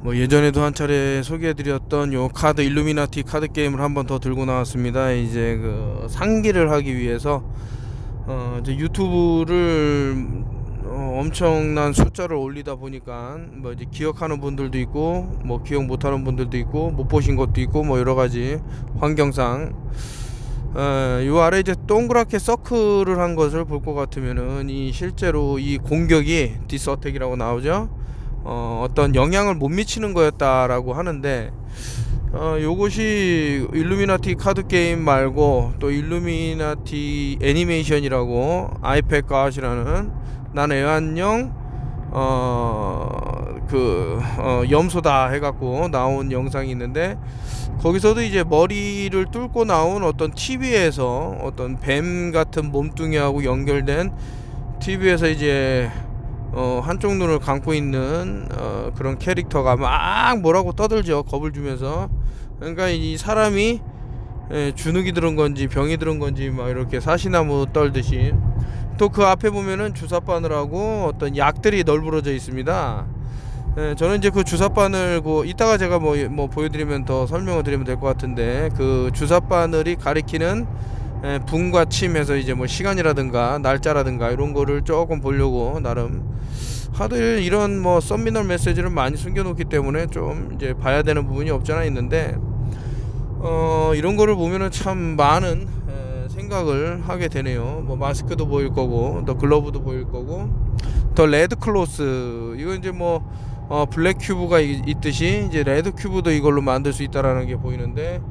뭐 예전에도 한 차례 소개해드렸던 요 카드 일루미나티 카드 게임을 한번 더 들고 나왔습니다. 이제 그 상기를 하기 위해서 이제 유튜브를 엄청난 숫자를 올리다 보니까 뭐 이제 기억하는 분들도 있고 뭐 기억 못하는 분들도 있고 못 보신 것도 있고 뭐 여러 가지 환경상 요 아래 이제 동그랗게 서클을 한 것을 볼 것 같으면은 이 실제로 이 공격이 디스어택이라고 나오죠. 어떤 영향을 못 미치는 거였다라고 하는데 요것이 일루미나티 카드 게임 말고 또 일루미나티 애니메이션이라고 아이패드 갓이라는 난 애완용 염소다 해갖고 나온 영상이 있는데 거기서도 이제 머리를 뚫고 나온 어떤 TV에서 어떤 뱀 같은 몸뚱이하고 연결된 TV에서 이제 한쪽 눈을 감고 있는 그런 캐릭터가 막 뭐라고 떠들죠. 겁을 주면서. 그러니까 이 사람이 주눅이 들은 건지 병이 들은 건지 막 이렇게 사시나무 떨듯이. 또 그 앞에 보면은 주사바늘하고 어떤 약들이 널브러져 있습니다. 저는 이제 그 주사바늘 이따가 제가 뭐 보여드리면 더 설명을 드리면 될 것 같은데 그 주사바늘이 가리키는 붕과 침해서 이제 뭐 시간이라든가 날짜라든가 이런 거를 조금 보려고 나름 하도 이런 뭐 서미널 메시지를 많이 숨겨놓기 때문에 좀 이제 봐야 되는 부분이 없잖아 있는데 이런 거를 보면은 참 많은 생각을 하게 되네요. 뭐 마스크도 보일 거고 더 글러브도 보일 거고 더 레드 클로스 이거 이제 뭐 블랙 큐브가 있듯이 이제 레드 큐브도 이걸로 만들 수 있다라는 게 보이는데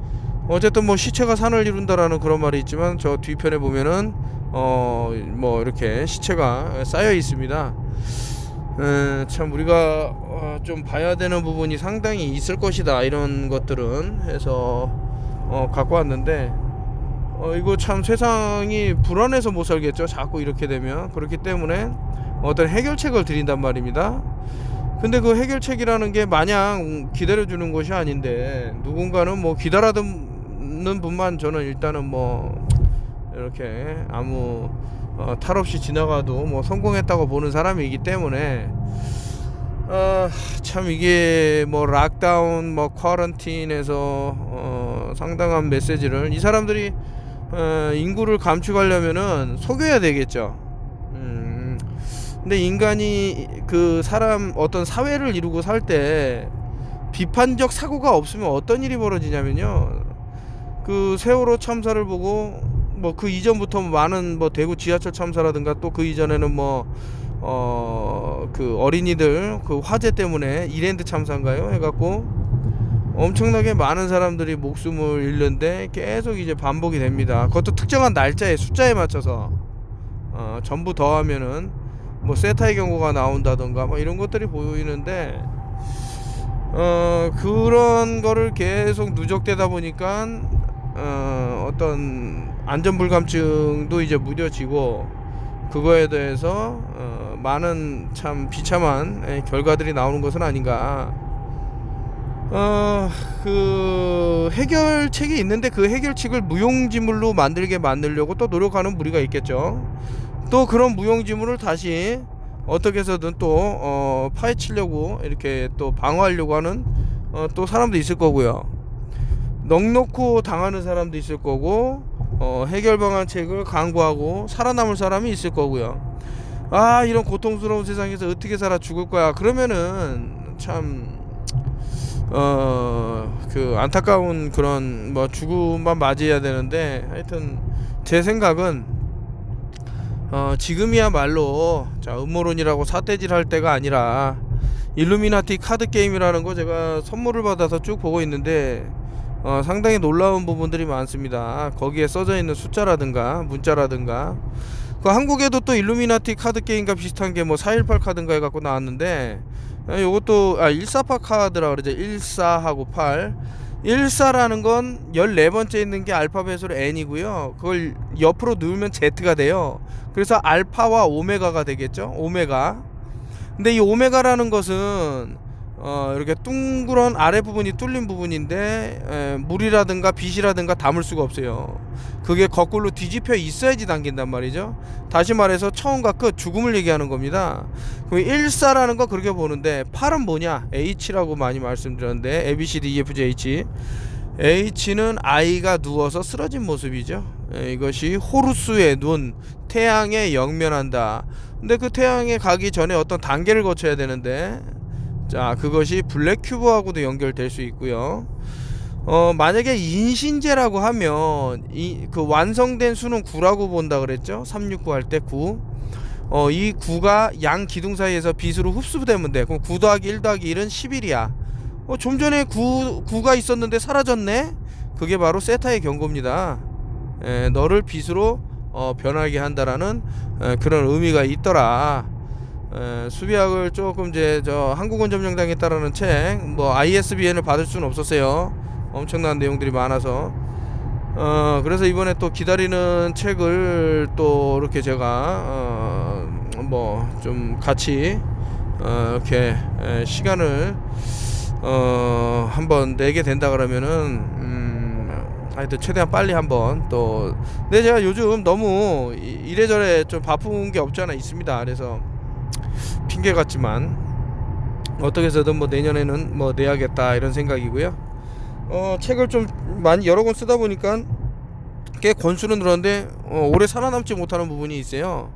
어쨌든 뭐 시체가 산을 이룬다라는 그런 말이 있지만 저 뒤편에 보면은 뭐 이렇게 시체가 쌓여 있습니다. 참 우리가 좀 봐야 되는 부분이 상당히 있을 것이다 이런 것들은 해서 갖고 왔는데 이거 참 세상이 불안해서 못 살겠죠. 자꾸 이렇게 되면. 그렇기 때문에 어떤 해결책을 드린단 말입니다. 근데 그 해결책이라는 게 마냥 기다려주는 것이 아닌데 누군가는 뭐 기다려드는 분만 저는 일단은 뭐 이렇게 아무 탈 없이 지나가도 뭐 성공했다고 보는 사람이기 때문에 참 이게 뭐 락다운 뭐 쿼런틴에서 상당한 메시지를 이 사람들이 인구를 감축하려면은 속여야 되겠죠. 근데 인간이 그 사람 어떤 사회를 이루고 살 때 비판적 사고가 없으면 어떤 일이 벌어지냐면요. 그 세월호 참사를 보고 뭐 그 이전부터 많은 뭐 대구 지하철 참사라든가 또 그 이전에는 뭐 그 어린이들 그 화재 때문에 이랜드 참사인가요? 해갖고 엄청나게 많은 사람들이 목숨을 잃는데 계속 이제 반복이 됩니다. 그것도 특정한 날짜에 숫자에 맞춰서 전부 더하면은 뭐 세타의 경우가 나온다던가 뭐 이런 것들이 보이는데 그런 거를 계속 누적되다 보니까 어떤 안전불감증도 이제 무뎌지고 그거에 대해서 많은 참 비참한 결과들이 나오는 것은 아닌가. 그 해결책이 있는데 그 해결책을 무용지물로 만들려고 또 노력하는 무리가 있겠죠. 또 그런 무용지물을 다시 어떻게 해서든 또 파헤치려고 이렇게 또 방어하려고 하는 또 사람도 있을 거고요. 넉넉히 당하는 사람도 있을 거고 해결 방안책을 강구하고 살아남을 사람이 있을 거고요. 이런 고통스러운 세상에서 어떻게 살아 죽을 거야 그러면은 참 그 안타까운 그런 뭐 죽음만 맞이해야 되는데 하여튼 제 생각은 지금이야말로 자 음모론이라고 사태질 할 때가 아니라 일루미나티 카드 게임이라는 거 제가 선물을 받아서 쭉 보고 있는데 상당히 놀라운 부분들이 많습니다. 거기에 써져 있는 숫자라든가 문자라든가 그 한국에도 또 일루미나티 카드 게임과 비슷한 게 뭐 418 카드인가 해갖고 나왔는데 요것도 148 카드라 그러죠. 14하고 8 14라는 건 14번째 있는 게 알파벳으로 N이고요. 그걸 옆으로 누르면 Z가 돼요. 그래서 알파와 오메가가 되겠죠. 오메가. 근데 이 오메가라는 것은 이렇게 둥그런 아래 부분이 뚫린 부분인데 물이라든가 빛이라든가 담을 수가 없어요. 그게 거꾸로 뒤집혀 있어야지 담긴단 말이죠. 다시 말해서 처음과 끝 죽음을 얘기하는 겁니다. 그럼 1사라는 거 그렇게 보는데 8은 뭐냐? H라고 많이 말씀드렸는데 ABCD EFG H. H는 아이가 누워서 쓰러진 모습이죠. 이것이 호루스의 눈, 태양에 영면한다. 근데 그 태양에 가기 전에 어떤 단계를 거쳐야 되는데, 자, 그것이 블랙 큐브하고도 연결될 수 있고요. 만약에 인신제라고 하면 그 완성된 수는 9라고 본다 그랬죠. 369 할 때 9. 이 9가 양 기둥 사이에서 빛으로 흡수되면 돼. 그럼 9 더하기 1 더하기 1은 11이야. 좀 전에 9가 있었는데 사라졌네. 그게 바로 세타의 경고입니다. 너를 빛으로 변하게 한다라는 그런 의미가 있더라. 수비학을 조금 이제 저 한국원점령당에 따르는 책 뭐 ISBN을 받을 수는 없었어요. 엄청난 내용들이 많아서. 그래서 이번에 또 기다리는 책을 또 이렇게 제가 뭐 좀 같이 이렇게 시간을 한번 내게 된다 그러면은 하여튼 최대한 빨리 한번 또. 근데 제가 요즘 너무 이래저래 좀 바쁜 게 없지 않아 있습니다. 그래서 핑계 같지만 어떻게 해서든 뭐 내년에는 뭐 내야겠다 이런 생각이고요. 책을 좀 많이 여러 권 쓰다 보니까 꽤 권수는 늘었는데 오래 살아남지 못하는 부분이 있어요.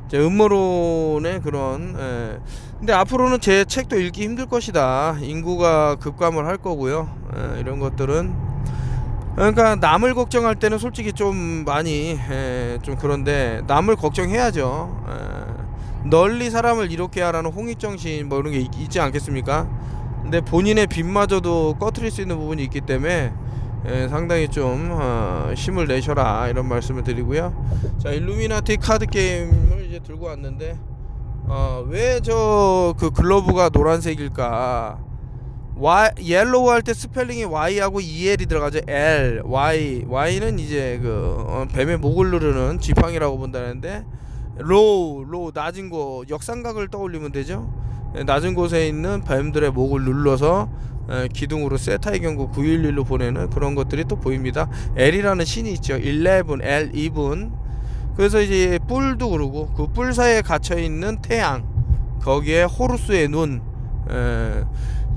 제 음모론의 그런 근데 앞으로는 제 책도 읽기 힘들 것이다. 인구가 급감을 할 거고요. 이런 것들은 그러니까 남을 걱정할 때는 솔직히 좀 많이 좀 그런데 남을 걱정해야죠. 널리 사람을 이롭게 하라는 홍익정신 뭐 이런 게 있지 않겠습니까? 근데 본인의 빚마저도 꺼트릴 수 있는 부분이 있기 때문에 상당히 좀 힘을 내셔라 이런 말씀을 드리고요. 자, 일루미나티 카드 게임을 이제 들고 왔는데 왜 저 그 글러브가 노란색일까? 옐로우 할 때 스펠링이 Y하고 EL이 들어가죠. L, Y는 이제 그 뱀의 목을 누르는 지팡이라고 본다는데 로우 낮은 곳 역삼각을 떠올리면 되죠. 낮은 곳에 있는 뱀들의 목을 눌러서 기둥으로 세타의 경고 911로 보내는 그런 것들이 또 보입니다. L이라는 신이 있죠. 11 그래서 이제 뿔도 그러고 그 뿔 사이에 갇혀 있는 태양, 거기에 호루스의 눈.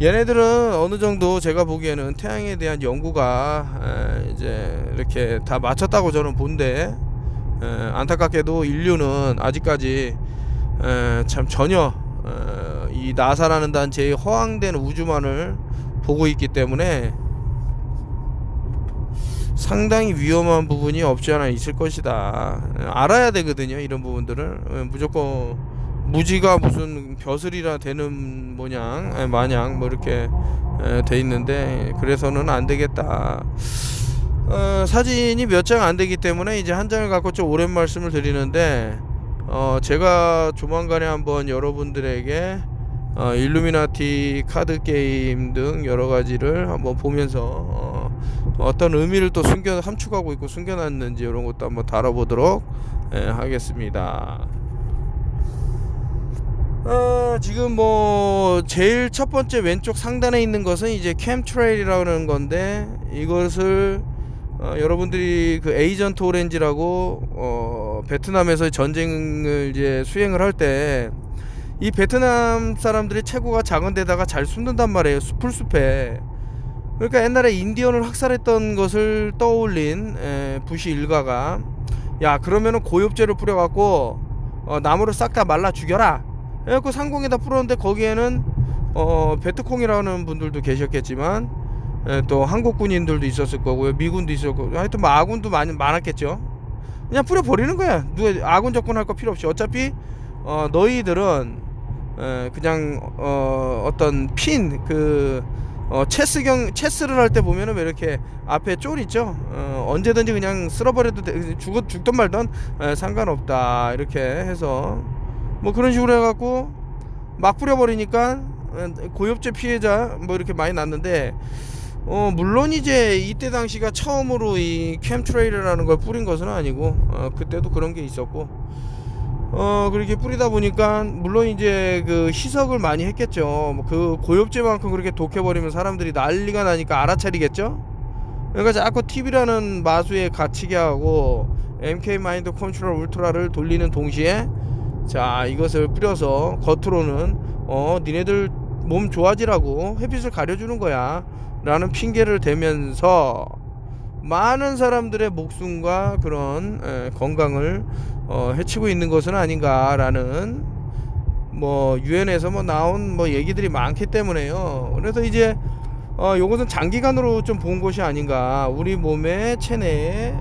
얘네들은 어느 정도 제가 보기에는 태양에 대한 연구가 이제 이렇게 다 마쳤다고 저는 본데, 안타깝게도 인류는 아직까지 참 전혀 이 나사라는 단체의 허황된 우주만을 보고 있기 때문에 상당히 위험한 부분이 없지 않아 있을 것이다. 알아야 되거든요. 이런 부분들을 무조건 무지가 무슨 벼슬이라 되는 마냥 뭐 이렇게 돼 있는데, 그래서는 안 되겠다. 사진이 몇 장 안 되기 때문에 이제 한 장을 갖고 좀 오랜 말씀을 드리는데, 제가 조만간에 한번 여러분들에게 일루미나티 카드 게임 등 여러 가지를 한번 보면서 어떤 의미를 또 함축하고 있고 숨겨놨는지 이런 것도 한번 다뤄보도록 하겠습니다. 지금 뭐 제일 첫 번째 왼쪽 상단에 있는 것은 이제 캠트레일이라는 건데, 이것을 여러분들이 그 에이전트 오렌지라고 베트남에서 전쟁을 이제 수행을 할 때 이 베트남 사람들이 체구가 작은 데다가 잘 숨는단 말이에요. 풀숲에. 그러니까 옛날에 인디언을 학살했던 것을 떠올린 부시 일가가, 야, 그러면은 고엽제를 뿌려갖고 나무를 싹 다 말라 죽여라. 그래갖고 상공에다 뿌렸는데 거기에는 베트콩이라는 분들도 계셨겠지만 또 한국 군인들도 있었을 거고요. 미군도 있었고, 하여튼 뭐 아군도 많았겠죠. 그냥 뿌려버리는 거야. 누가 아군 접근할 거 필요 없이. 어차피 너희들은 그냥 어떤 핀 체스를 할 때 보면은 왜 이렇게 앞에 쫄 있죠. 언제든지 그냥 쓸어버려도 죽든 말든 상관없다 이렇게 해서 뭐 그런 식으로 해갖고 막 뿌려버리니까 고엽제 피해자 뭐 이렇게 많이 났는데, 물론 이제 이때 당시가 처음으로 이 캠트레일이라는 걸 뿌린 것은 아니고 그때도 그런 게 있었고, 그렇게 뿌리다 보니까 물론 이제 그 희석을 많이 했겠죠. 그 고엽제만큼 그렇게 독해버리면 사람들이 난리가 나니까 알아차리겠죠. 그러니까 자꾸 TV라는 마수에 갇히게 하고 MK 마인드 컨트롤 울트라를 돌리는 동시에 자 이것을 뿌려서 겉으로는 니네들 몸 좋아지라고 햇빛을 가려주는 거야 라는 핑계를 대면서 많은 사람들의 목숨과 그런 건강을 해치고 있는 것은 아닌가라는 유엔에서 나온 얘기들이 많기 때문에요. 그래서 이제 요것은 장기간으로 좀 본 것이 아닌가. 우리 몸의 체내에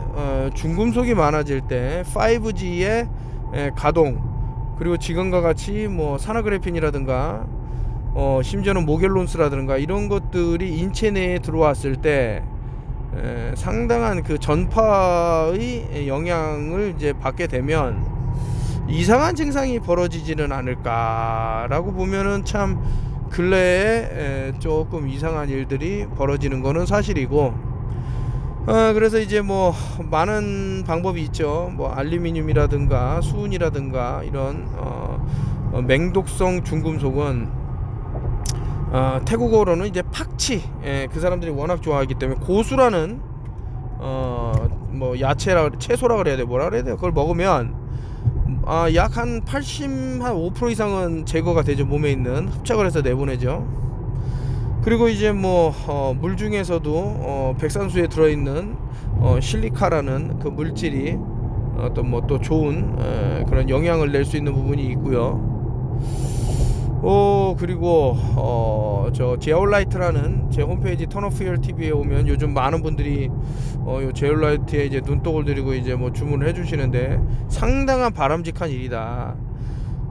중금속이 많아질 때 5G의 가동, 그리고 지금과 같이 산화그래핀이라든가 심지어는 모겔론스라든가 이런 것들이 인체 내에 들어왔을 때 상당한 그 전파의 영향을 이제 받게 되면 이상한 증상이 벌어지지는 않을까라고 보면은 참 근래에 조금 이상한 일들이 벌어지는 거는 사실이고, 그래서 이제 많은 방법이 있죠. 알루미늄이라든가 수은이라든가 이런 맹독성 중금속은 태국어로는 이제 팍치, 그 사람들이 워낙 좋아하기 때문에 고수라는 채소라 그래야 돼, 뭐라 그래야 돼, 그걸 먹으면 약 한 5% 이상은 제거가 되죠. 몸에 있는 흡착을 해서 내보내죠. 그리고 이제 물 중에서도 백산수에 들어있는 실리카라는 그 물질이 어떤 또 좋은 그런 영향을 낼 수 있는 부분이 있고요. 그리고 저 제올라이트라는 제 홈페이지 턴오프힐 TV에 오면 요즘 많은 분들이 요 제올라이트에 이제 눈독을 들이고 이제 주문을 해주시는데 상당한 바람직한 일이다.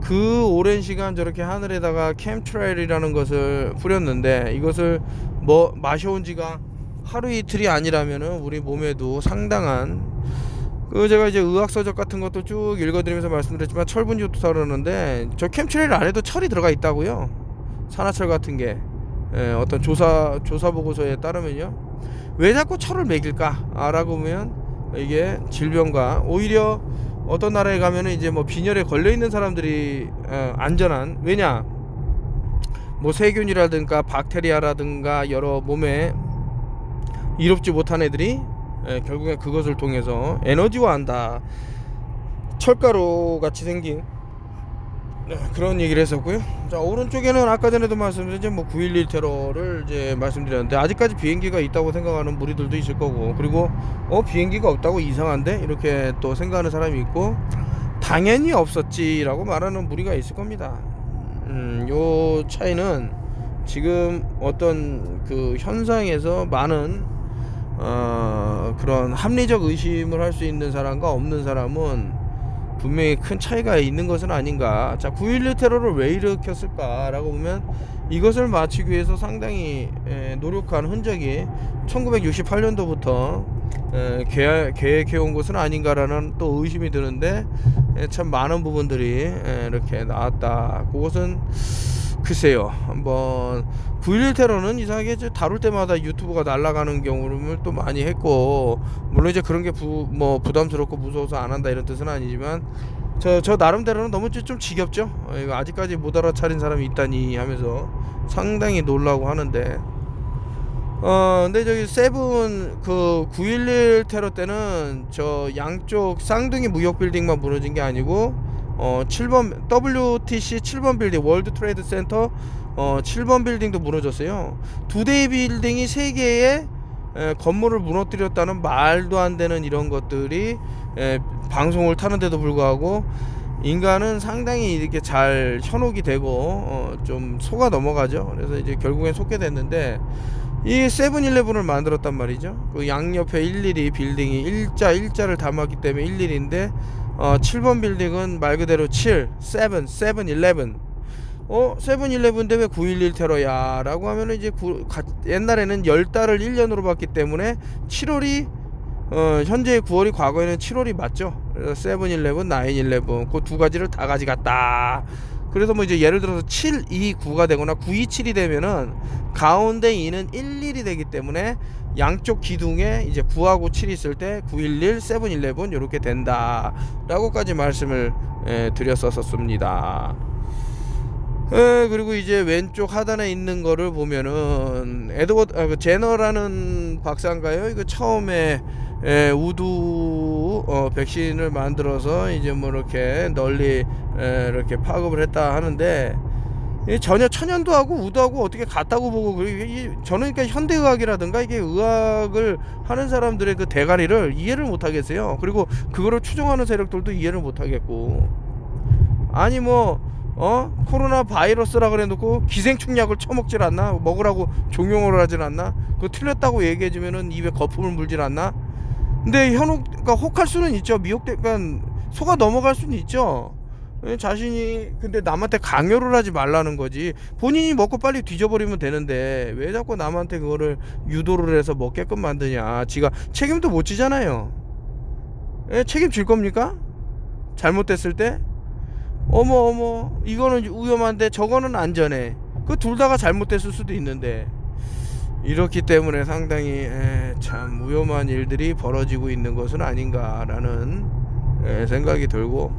그 오랜 시간 저렇게 하늘에다가 캠트레일이라는 것을 뿌렸는데 이것을 마셔온 지가 하루 이틀이 아니라면은 우리 몸에도 상당한 제가 이제 의학서적 같은 것도 쭉 읽어드리면서 말씀드렸지만 철분이 좋다고 그러는데 저 캠트레일 안에도 철이 들어가 있다고요. 산화철 같은 게 어떤 조사 보고서에 따르면요. 왜 자꾸 철을 먹일까? 라고 보면 이게 질병과 오히려 어떤 나라에 가면은 이제 빈혈에 걸려 있는 사람들이 안전한, 왜냐 세균이라든가 박테리아라든가 여러 몸에 이롭지 못한 애들이 결국엔 그것을 통해서 에너지화한다. 철가루 같이 생긴 그런 얘기를 했었고요. 자, 오른쪽에는 아까 전에도 말씀드린 9.11 테러를 이제 말씀드렸는데 아직까지 비행기가 있다고 생각하는 무리들도 있을 거고, 그리고 비행기가 없다고 이상한데 이렇게 또 생각하는 사람이 있고, 당연히 없었지라고 말하는 무리가 있을 겁니다. 요 차이는 지금 어떤 그 현상에서 많은 그런 합리적 의심을 할 수 있는 사람과 없는 사람은 분명히 큰 차이가 있는 것은 아닌가. 자, 9.11 테러를 왜 일으켰을까 라고 보면 이것을 맞추기 위해서 상당히 노력한 흔적이 1968년도부터 계획해온 것은 아닌가라는 또 의심이 드는데, 참 많은 부분들이 이렇게 나왔다. 그것은 글쎄요, 한번 9.11 테러는 이상하게 다룰 때마다 유튜브가 날아가는 경우를 또 많이 했고, 물론 이제 그런 게 부담스럽고 무서워서 안 한다 이런 뜻은 아니지만 저 나름대로는 너무 좀 지겹죠. 이거 아직까지 못 알아차린 사람이 있다니 하면서 상당히 놀라고 하는데, 근데 저기 세븐 그 9.11 테러 때는 저 양쪽 쌍둥이 무역 빌딩만 무너진 게 아니고 7번 WTC 7번 빌딩, 월드 트레이드 센터 7번 빌딩도 무너졌어요. 두 대의 빌딩이 3개의 건물을 무너뜨렸다는 말도 안 되는 이런 것들이 방송을 타는데도 불구하고 인간은 상당히 이렇게 잘 현혹이 되고 좀 속아 넘어가죠. 그래서 이제 결국엔 속게 됐는데, 이 세븐일레븐을 만들었단 말이죠. 그 양옆에 112 빌딩이 일자를 담았기 때문에 112인데 7번 빌딩은 말 그대로 711 세븐일레븐인데 왜 9.11 테러야 라고 하면은 이제 옛날에는 10달을 1년으로 봤기 때문에 7월이 현재 9월이 과거에는 7월이 맞죠. 그래서 세븐일레븐, 9.11 그 두 가지를 다 가져갔다. 그래서 뭐 이제 예를 들어서 7, 2, 9가 되거나 9, 2, 7이 되면은 가운데 2는 1, 1이 되기 때문에 양쪽 기둥에 이제 9하고 7이 있을 때 911, 711 이렇게 된다 라고까지 말씀을 드렸었습니다. 그리고 이제 왼쪽 하단에 있는 거를 보면은 에드워드 제너라는 박사인가요? 이거 처음에 우두 백신을 만들어서 이제 뭐 이렇게 널리 이렇게 파급을 했다 하는데, 전혀 천연두하고 우두하고 어떻게 같다고 보고, 그리고 저는 그러니까 현대의학이라든가 이게 의학을 하는 사람들의 그 대가리를 이해를 못 하겠어요. 그리고 그거를 추종하는 세력들도 이해를 못 하겠고, 아니 뭐 코로나 바이러스라 그래 놓고 기생충 약을 처먹질 않나? 먹으라고 종용을 하질 않나? 그거 틀렸다고 얘기해 주면은 입에 거품을 물질 않나? 근데 그러니까 혹할 수는 있죠. 그러니까 속아 넘어갈 수는 있죠. 자신이 근데 남한테 강요를 하지 말라는 거지. 본인이 먹고 빨리 뒤져버리면 되는데 왜 자꾸 남한테 그거를 유도를 해서 먹게끔 만드냐. 지가 책임도 못 지잖아요. 책임질 겁니까? 잘못됐을 때? 어머 이거는 위험한데 저거는 안전해. 그 둘 다가 잘못됐을 수도 있는데, 이렇기 때문에 상당히 참 위험한 일들이 벌어지고 있는 것은 아닌가라는 생각이 들고,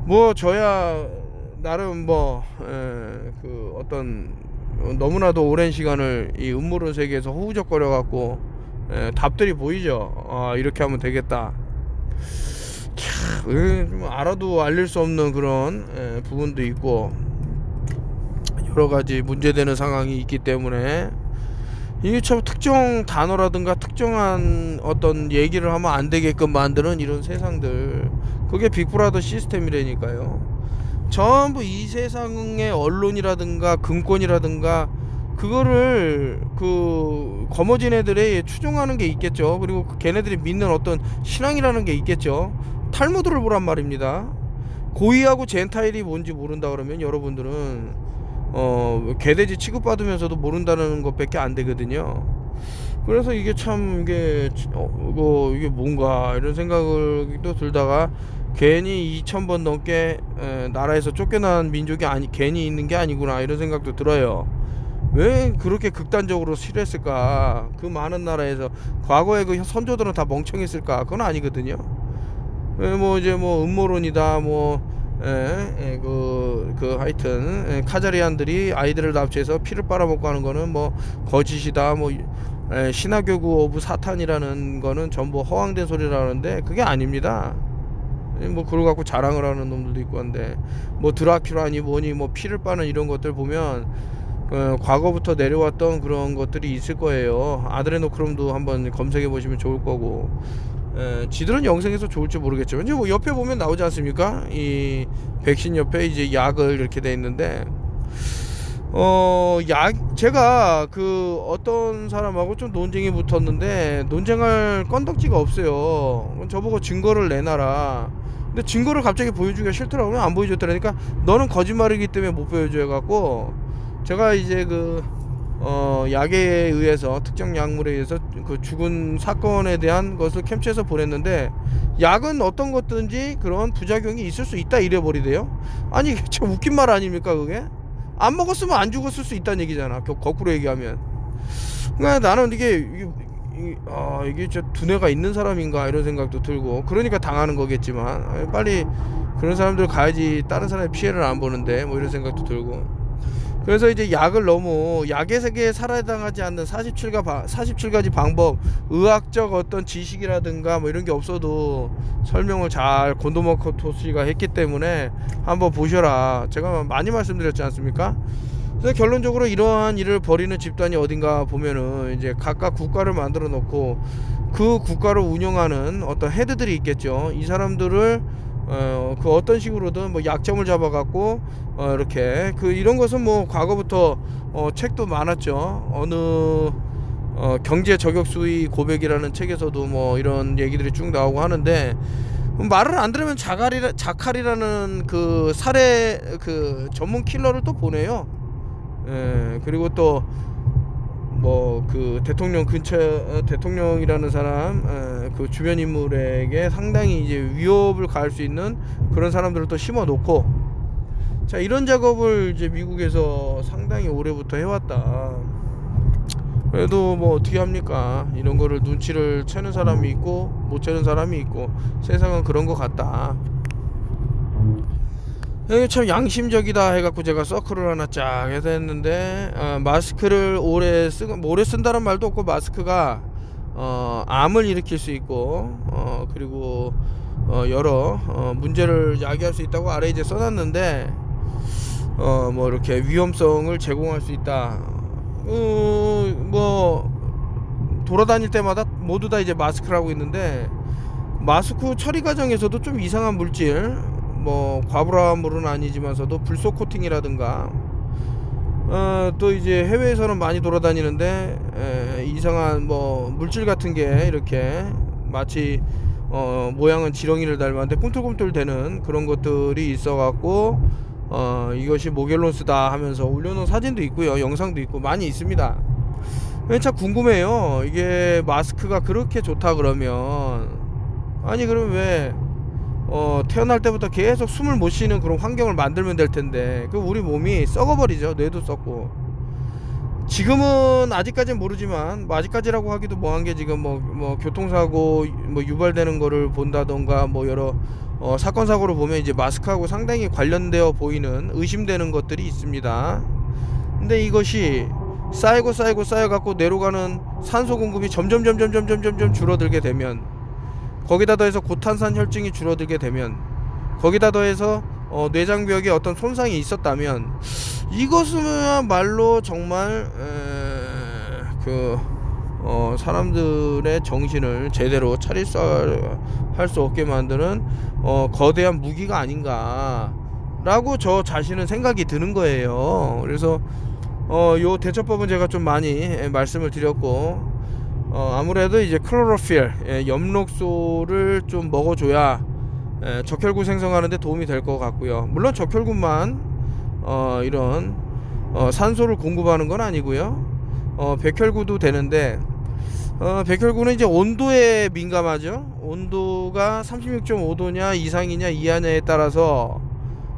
뭐 저야 나름 그 어떤 너무나도 오랜 시간을 이 음모론 세계에서 허우적거려 갖고 답들이 보이죠. 이렇게 하면 되겠다. 좀 알아도 알릴 수 없는 그런 부분도 있고 여러 가지 문제되는 상황이 있기 때문에, 이게 참 특정 단어라든가 특정한 어떤 얘기를 하면 안 되게끔 만드는 이런 세상들, 그게 빅브라더 시스템이라니까요. 전부 이 세상의 언론이라든가 금권이라든가 그거를 그 거머쥔 애들이 추종하는 게 있겠죠. 그리고 걔네들이 믿는 어떤 신앙이라는 게 있겠죠. 탈무드를 보란 말입니다. 고이하고 젠타일이 뭔지 모른다 그러면 여러분들은 개돼지 취급받으면서도 모른다는 것밖에 안 되거든요. 그래서 이게 참 이게 뭔가 이런 생각을 또 들다가, 괜히 2000번 넘게 나라에서 쫓겨난 민족이 괜히 있는 게 아니구나 이런 생각도 들어요. 왜 그렇게 극단적으로 싫어했을까? 그 많은 나라에서 과거에 그 선조들은 다 멍청했을까? 그건 아니거든요. 뭐 이제 뭐 음모론이다 하여튼 카자리안들이 아이들을 납치해서 피를 빨아먹고 하는 거는 뭐 거짓이다, 신화교구 오브 사탄이라는 거는 전부 허황된 소리라는데 그게 아닙니다. 뭐 그걸 갖고 자랑을 하는 놈들도 있고 한데, 뭐 드라큘라니 뭐니 뭐 피를 빠는 이런 것들 보면 과거부터 내려왔던 그런 것들이 있을 거예요. 아드레노크롬도 한번 검색해 보시면 좋을 거고, 지들은 영생에서 좋을지 모르겠지만 이제 뭐 옆에 보면 나오지 않습니까? 이 백신 옆에 이제 약을 이렇게 돼 있는데, 제가 그 어떤 사람하고 좀 논쟁이 붙었는데 논쟁할 건덕지가 없어요. 저보고 증거를 내놔라. 근데 증거를 갑자기 보여주기가 싫더라고요. 안 보여줬더라니까 너는 거짓말이기 때문에 못 보여줘 해갖고, 제가 이제 약에 의해서 특정 약물에 의해서 그 죽은 사건에 대한 것을 캡처해서 보냈는데, 약은 어떤 것든지 그런 부작용이 있을 수 있다 이래 버리대요. 아니 참 웃긴 말 아닙니까 그게? 안 먹었으면 안 죽었을 수 있다는 얘기잖아, 거꾸로 얘기하면. 그러니까 나는 이게 진짜 두뇌가 있는 사람인가 이런 생각도 들고, 그러니까 당하는 거겠지만 빨리 그런 사람들 가야지 다른 사람의 피해를 안 보는데 뭐 이런 생각도 들고. 그래서 이제 약을 너무 약의 세계에 살아당하지 않는 47가지 방법, 의학적 어떤 지식이라든가 뭐 이런 게 없어도 설명을 잘 곤도모토 씨가 했기 때문에 한번 보셔라, 제가 많이 말씀드렸지 않습니까? 그래서 결론적으로 이러한 일을 벌이는 집단이 어딘가 보면은 이제 각각 국가를 만들어 놓고 그 국가를 운영하는 어떤 헤드들이 있겠죠. 이 사람들을 그 어떤 식으로든 뭐 약점을 잡아갖고 이렇게 이런 것은 뭐 과거부터 책도 많았죠. 어느 경제 저격수의 고백이라는 책에서도 뭐 이런 얘기들이 쭉 나오고 하는데, 말을 안 들으면 자칼이라는 그 살해 그 전문 킬러를 또 보내요. 그리고 또 뭐 그 대통령 대통령이라는 사람 그 주변 인물에게 상당히 이제 위협을 가할 수 있는 그런 사람들을 또 심어 놓고, 자, 이런 작업을 이제 미국에서 상당히 오래부터 해왔다. 그래도 뭐 어떻게 합니까? 이런 거를 눈치를 채는 사람이 있고 못 채는 사람이 있고, 세상은 그런 것 같다. 이게 참 양심적이다 해갖고 제가 서클을 하나 쫙 해서 했는데, 마스크를 오래 쓴다는 말도 없고, 마스크가 암을 일으킬 수 있고, 그리고 여러 문제를 야기할 수 있다고 아래 이제 써놨는데, 뭐 이렇게 위험성을 제공할 수 있다. 뭐 돌아다닐 때마다 모두 다 이제 마스크를 하고 있는데, 마스크 처리 과정에서도 좀 이상한 물질, 뭐 과부하물은 아니지만서도 불소 코팅이라든가, 또 이제 해외에서는 많이 돌아다니는데, 이상한 뭐 물질 같은 게 이렇게 마치 모양은 지렁이를 닮았는데 꿈틀꿈틀 되는 그런 것들이 있어갖고, 이것이 모겔론스다 하면서 올려놓은 사진도 있고요, 영상도 있고 많이 있습니다. 참 궁금해요. 이게 마스크가 그렇게 좋다 그러면, 아니 그럼 왜 태어날 때부터 계속 숨을 못 쉬는 그런 환경을 만들면 될 텐데, 그 우리 몸이 썩어버리죠. 뇌도 썩고. 지금은 아직까지는 모르지만, 뭐 아직까지라고 하기도 뭐한 게, 지금 뭐 교통사고 뭐 유발되는 거를 본다던가, 뭐 여러 사건 사고를 보면 이제 마스크하고 상당히 관련되어 보이는, 의심되는 것들이 있습니다. 근데 이것이 쌓이고 쌓여갖고 뇌로 가는 산소 공급이 점점 줄어들게 되면, 거기다 더해서 고탄산 혈증이 줄어들게 되면, 거기다 더해서 뇌장벽에 어떤 손상이 있었다면, 이것은말로 정말 사람들의 정신을 제대로 차릴 수 할 수 없게 만드는 거대한 무기가 아닌가라고 저 자신은 생각이 드는 거예요. 그래서 요 대처법은 제가 좀 많이 말씀을 드렸고, 아무래도 이제 클로로필, 엽록소를 좀 먹어줘야 적혈구 생성하는 데 도움이 될 것 같고요. 물론 적혈구만 이런 산소를 공급하는 건 아니고요. 백혈구도 되는데, 백혈구는 이제 온도에 민감하죠. 온도가 36.5도냐 이상이냐 이하냐에 따라서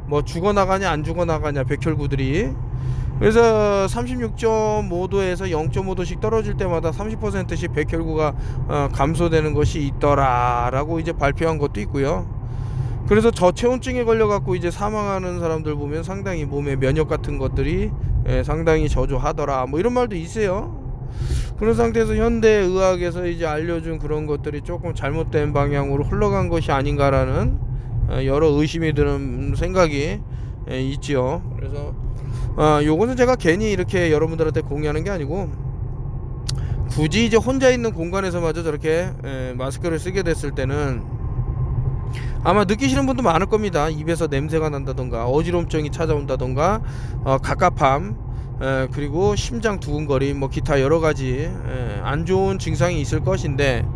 뭐 죽어나가냐 안 죽어나가냐, 백혈구들이. 그래서 36.5도에서 0.5도씩 떨어질 때마다 30%씩 백혈구가 감소되는 것이 있더라라고 이제 발표한 것도 있고요. 그래서 저체온증에 걸려갖고 이제 사망하는 사람들 보면 상당히 몸에 면역 같은 것들이 상당히 저조하더라, 뭐 이런 말도 있어요. 그런 상태에서 현대의학에서 이제 알려준 그런 것들이 조금 잘못된 방향으로 흘러간 것이 아닌가라는 여러 의심이 드는 생각이 있지요. 그래서 요거는 제가 괜히 이렇게 여러분들한테 공유하는 게 아니고, 굳이 이제 혼자 있는 공간에서마저 저렇게 마스크를 쓰게 됐을 때는 아마 느끼시는 분도 많을 겁니다. 입에서 냄새가 난다던가, 어지럼증이 찾아온다던가, 갑갑함, 그리고 심장 두근거림, 뭐 기타 여러가지 안 좋은 증상이 있을 것인데,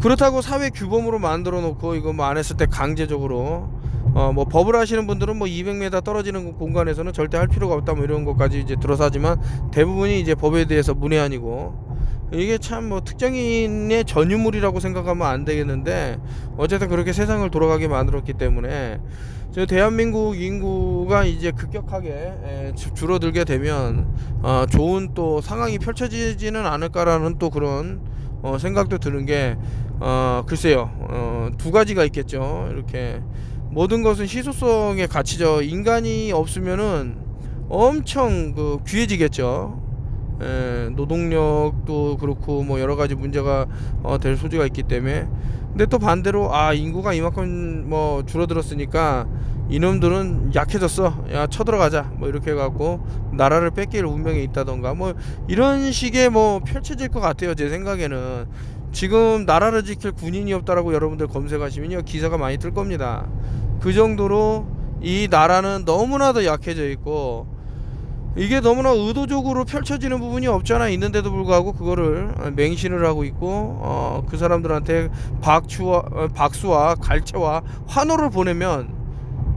그렇다고 사회 규범으로 만들어 놓고 이거 뭐 안 했을 때 강제적으로 뭐 법을 하시는 분들은 뭐 200m 떨어지는 공간에서는 절대 할 필요가 없다, 뭐 이런 것까지 이제 들어서 하지만, 대부분이 이제 법에 대해서 문외한이고, 이게 참 뭐 특정인의 전유물이라고 생각하면 안 되겠는데, 어쨌든 그렇게 세상을 돌아가게 만들었기 때문에, 저 대한민국 인구가 이제 급격하게 줄어들게 되면 좋은 또 상황이 펼쳐지지는 않을까라는 또 그런 생각도 드는 게, 글쎄요, 두 가지가 있겠죠. 이렇게 모든 것은 희소성의 가치죠. 인간이 없으면은 엄청 귀해지겠죠. 노동력도 그렇고 뭐 여러 가지 문제가 될 소지가 있기 때문에. 근데 또 반대로 인구가 이만큼 뭐 줄어들었으니까 이놈들은 약해졌어, 야 쳐들어가자, 뭐 이렇게 해갖고 나라를 뺏길 운명에 있다던가, 뭐 이런 식의 뭐 펼쳐질 것 같아요. 제 생각에는 지금 나라를 지킬 군인이 없다라고 여러분들 검색하시면요, 기사가 많이 뜰 겁니다. 그 정도로 이 나라는 너무나도 약해져 있고, 이게 너무나 의도적으로 펼쳐지는 부분이 없잖아 있는데도 불구하고 그거를 맹신을 하고 있고, 그 사람들한테 박수와 갈채와 환호를 보내면,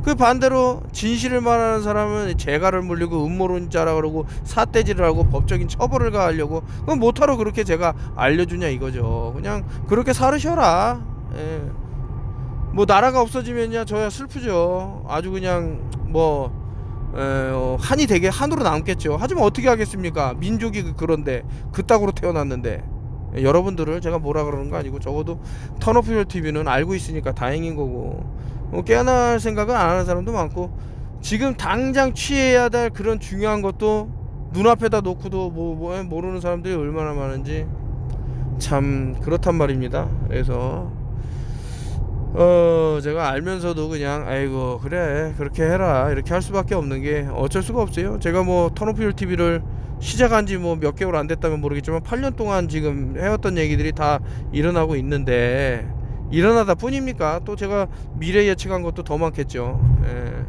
그 반대로 진실을 말하는 사람은 재갈을 물리고 음모론자라 그러고 삿대질을 하고 법적인 처벌을 가하려고, 그럼 못하러 그렇게 제가 알려주냐 이거죠. 그냥 그렇게 살으셔라. 뭐 나라가 없어지면야 저야 슬프죠. 아주 그냥 뭐 한이 되게 한으로 남겠죠. 하지만 어떻게 하겠습니까? 민족이 그런데 그따구로 태어났는데. 여러분들을 제가 뭐라 그러는 거 아니고 적어도 턴오프 TV는 알고 있으니까 다행인 거고, 깨어날 생각은 안 하는 사람도 많고, 지금 당장 취해야 될 그런 중요한 것도 눈앞에다 놓고도 모르는 사람들이 얼마나 많은지 참 그렇단 말입니다. 그래서 제가 알면서도 그냥 아이고 그래 그렇게 해라 이렇게 할 수밖에 없는 게 어쩔 수가 없어요. 제가 뭐 턴오프 TV를 시작한 지 뭐 몇 개월 안 됐다면 모르겠지만 8년 동안 지금 해왔던 얘기들이 다 일어나고 있는데, 일어나다 뿐입니까? 또 제가 미래 예측한 것도 더 많겠죠. 예.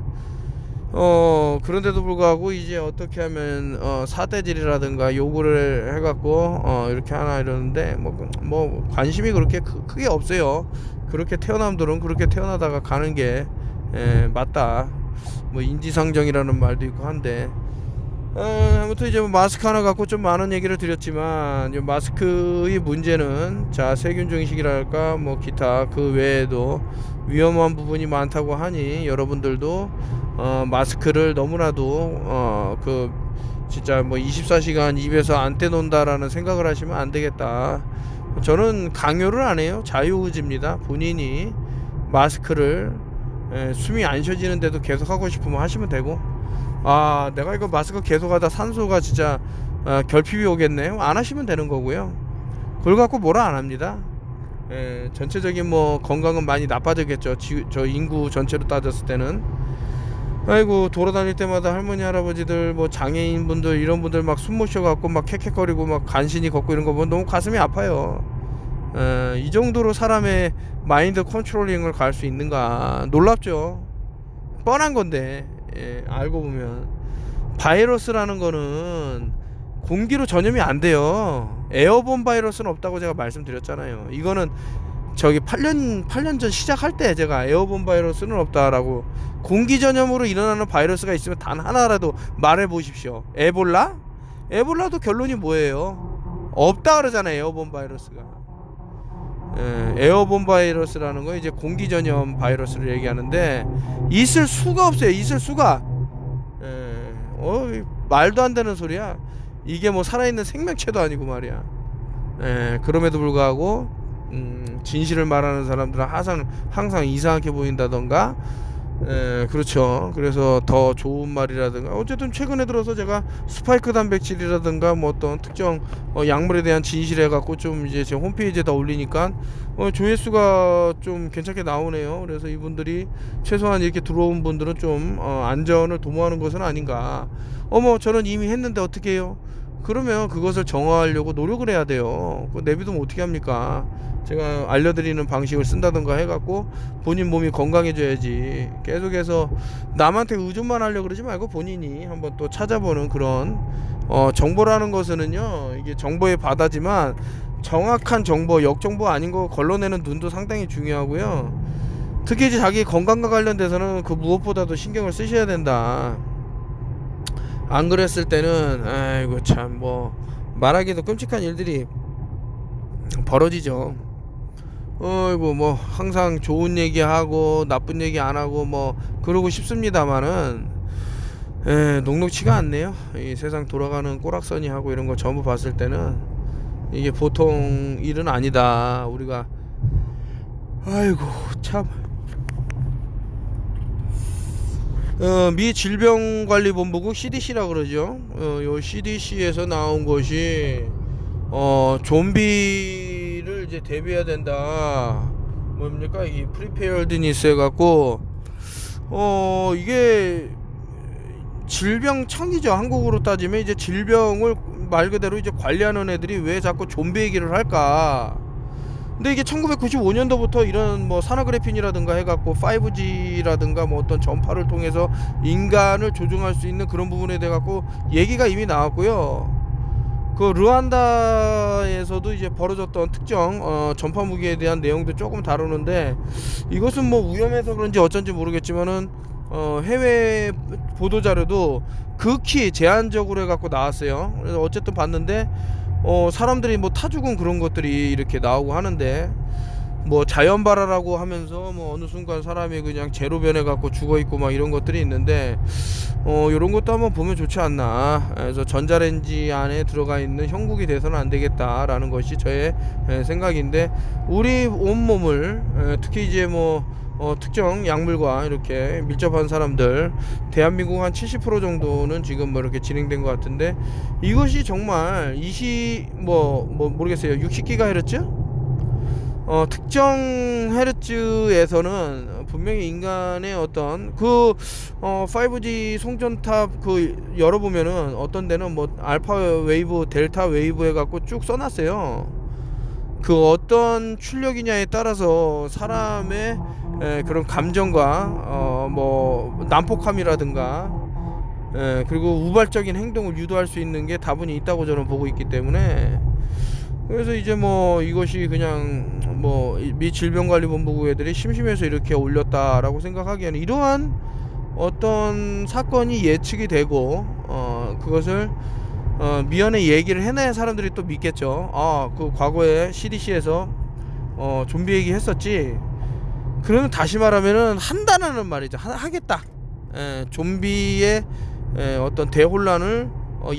그런데도 불구하고 이제 어떻게 하면 사대질이라든가 요구를 해갖고 이렇게 하나 이러는데 뭐 관심이 그렇게 크게 없어요. 그렇게 태어남들은 그렇게 태어나다가 가는 게 맞다. 뭐 인지상정이라는 말도 있고 한데, 아무튼 이제 뭐 마스크 하나 갖고 좀 많은 얘기를 드렸지만, 이 마스크의 문제는 자 세균종식이랄까 뭐 기타 그 외에도 위험한 부분이 많다고 하니 여러분들도 마스크를 너무나도 그 진짜 뭐 24시간 입에서 안 떼놓는다라는 생각을 하시면 안 되겠다. 저는 강요를 안 해요. 자유의지입니다. 본인이 마스크를 숨이 안 쉬어지는데도 계속 하고 싶으면 하시면 되고, 내가 이거 마스크 계속하다 산소가 진짜 결핍이 오겠네, 안 하시면 되는 거고요. 그걸 갖고 뭐라 안 합니다. 전체적인 뭐 건강은 많이 나빠지겠죠. 저 인구 전체로 따졌을 때는. 아이고 돌아다닐 때마다 할머니 할아버지들 뭐 장애인 분들 이런 분들 막 숨 못 쉬어갖고 막 캑캑거리고 막 간신히 걷고 이런 거 보면 너무 가슴이 아파요. 이 정도로 사람의 마인드 컨트롤링을 갈 수 있는가 놀랍죠. 뻔한 건데 알고 보면 바이러스라는 거는 공기로 전염이 안 돼요. 에어본 바이러스는 없다고 제가 말씀드렸잖아요. 이거는 저기 8년 전 시작할 때 제가 에어본 바이러스는 없다라고, 공기 전염으로 일어나는 바이러스가 있으면 단 하나라도 말해 보십시오. 에볼라도 결론이 뭐예요? 없다 그러잖아요. 에어본 바이러스가. 에어본 바이러스라는 거 이제 공기 전염 바이러스를 얘기하는데 있을 수가 없어요. 있을 수가. 말도 안 되는 소리야. 이게 뭐 살아있는 생명체도 아니고 말이야. 그럼에도 불구하고 진실을 말하는 사람들은 항상 이상하게 보인다던가. 그렇죠. 그래서 더 좋은 말이라든가, 어쨌든 최근에 들어서 제가 스파이크 단백질이라든가 뭐 어떤 특정 약물에 대한 진실해 갖고 좀 이제 제 홈페이지에다 올리니까 조회수가 좀 괜찮게 나오네요. 그래서 이분들이 최소한 이렇게 들어온 분들은 좀 안전을 도모하는 것은 아닌가. 저는 이미 했는데 어떻게 해요? 그러면 그것을 정화하려고 노력을 해야 돼요. 그거 내비두면 어떻게 합니까? 제가 알려드리는 방식을 쓴다든가 해갖고 본인 몸이 건강해져야지, 계속해서 남한테 의존만 하려고 그러지 말고 본인이 한번 또 찾아보는 그런 정보라는 것은요, 이게 정보의 바다지만 정확한 정보, 역정보 아닌 거 걸러내는 눈도 상당히 중요하고요. 특히 이제 자기 건강과 관련돼서는 그 무엇보다도 신경을 쓰셔야 된다. 안 그랬을 때는 아이고 참 뭐 말하기도 끔찍한 일들이 벌어지죠. 어이구 뭐 항상 좋은 얘기하고 나쁜 얘기 안 하고 뭐 그러고 싶습니다만은 녹록치가 않네요. 이 세상 돌아가는 꼬락서니 하고 이런 거 전부 봤을 때는 이게 보통 일은 아니다. 우리가 아이고 참. 미 질병관리본부국 CDC라 그러죠. 요 CDC에서 나온 것이 좀비를 이제 대비해야 된다. 뭡니까? 이 프리페어드니스 해갖고 이게 질병청이죠. 한국으로 따지면 이제 질병을 말 그대로 이제 관리하는 애들이 왜 자꾸 좀비 얘기를 할까? 근데 이게 1995년도부터 이런 뭐 산화그래핀이라든가 해갖고 5G라든가 뭐 어떤 전파를 통해서 인간을 조종할 수 있는 그런 부분에 대해 갖고 얘기가 이미 나왔고요. 그 르완다에서도 이제 벌어졌던 특정 전파 무기에 대한 내용도 조금 다루는데, 이것은 뭐 위험해서 그런지 어쩐지 모르겠지만은 해외 보도 자료도 극히 제한적으로 해갖고 나왔어요. 그래서 어쨌든 봤는데 사람들이 뭐 타죽은 그런 것들이 이렇게 나오고 하는데, 뭐 자연 발화라고 하면서 뭐 어느 순간 사람이 그냥 제로 변해 갖고 죽어 있고 막 이런 것들이 있는데 이런 것도 한번 보면 좋지 않나. 그래서 전자레인지 안에 들어가 있는 형국이 돼서는 안 되겠다라는 것이 저의 생각인데, 우리 온몸을 특히 이제 뭐 특정 약물과 이렇게 밀접한 사람들, 대한민국 한 70% 정도는 지금 뭐 이렇게 진행된 것 같은데, 이것이 정말 모르겠어요. 60GHz? 특정 헤르츠에서는 분명히 인간의 어떤 5G 송전탑 열어보면은 어떤 데는 뭐 알파 웨이브, 델타 웨이브 해갖고 쭉 써놨어요. 그 어떤 출력이냐에 따라서 사람의 그런 감정과 뭐 난폭함이라든가 그리고 우발적인 행동을 유도할 수 있는 게 다분히 있다고 저는 보고 있기 때문에, 그래서 이제 뭐 이것이 그냥 뭐 미 질병관리본부국 애들이 심심해서 이렇게 올렸다라고 생각하기에는, 이러한 어떤 사건이 예측이 되고 그것을 미연에 얘기를 해내야 사람들이 또 믿겠죠. 그 과거에 CDC에서 좀비 얘기 했었지. 그러면 다시 말하면은 한다는 말이죠. 하겠다. 좀비의 어떤 대혼란을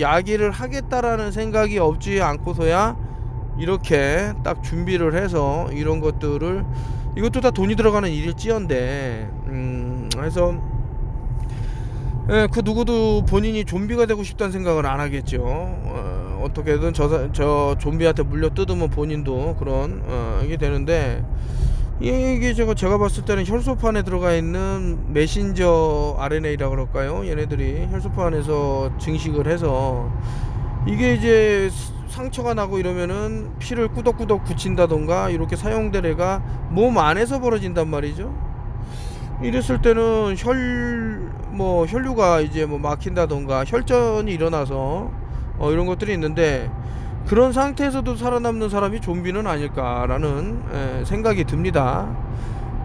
야기를 하겠다라는 생각이 없지 않고서야 이렇게 딱 준비를 해서 이런 것들을, 이것도 다 돈이 들어가는 일일지언데 해서 그 누구도 본인이 좀비가 되고 싶다는 생각을 안 하겠죠. 어떻게든 저 좀비한테 물려 뜯으면 본인도 그런 이게 되는데, 이게 제가 봤을 때는 혈소판에 들어가 있는 메신저 RNA라 그럴까요? 얘네들이 혈소판에서 증식을 해서 이게 이제 상처가 나고 이러면은 피를 꾸덕꾸덕 굳힌다던가 이렇게 사용될 애가 몸 안에서 벌어진단 말이죠. 이랬을 때는 혈류가 이제 뭐 막힌다던가 혈전이 일어나서 이런 것들이 있는데, 그런 상태에서도 살아남는 사람이 좀비는 아닐까라는 생각이 듭니다.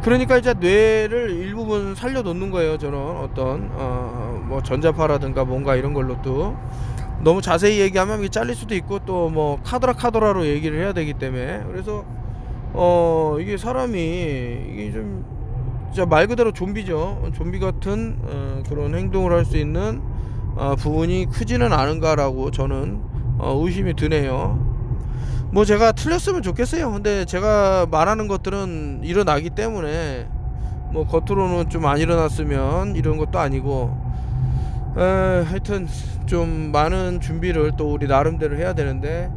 그러니까 이제 뇌를 일부분 살려놓는 거예요. 저는 어떤 뭐 전자파라든가 뭔가 이런 걸로, 또 너무 자세히 얘기하면 이게 잘릴 수도 있고 또 뭐 카더라로 얘기를 해야 되기 때문에, 그래서 이게 사람이 이게 좀 진짜 말 그대로 좀비죠. 좀비 같은 그런 행동을 할 수 있는 부분이 크지는 않은가라고 저는 의심이 드네요. 뭐 제가 틀렸으면 좋겠어요. 근데 제가 말하는 것들은 일어나기 때문에, 뭐 겉으로는 좀 안 일어났으면 이런 것도 아니고, 하여튼 좀 많은 준비를 또 우리 나름대로 해야 되는데,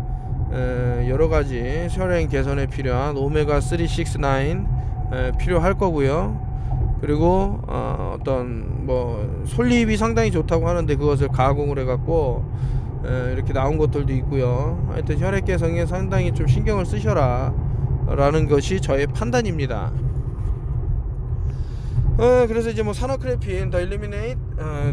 여러가지 혈행 개선에 필요한 오메가3, 6, 9 필요할 거고요. 그리고 어떤 뭐 솔잎이 상당히 좋다고 하는데 그것을 가공을 해갖고 이렇게 나온 것들도 있고요. 하여튼 혈액 개선에 상당히 좀 신경을 쓰셔라 라는 것이 저의 판단입니다. 그래서 이제 뭐 산화크레핀, the eliminate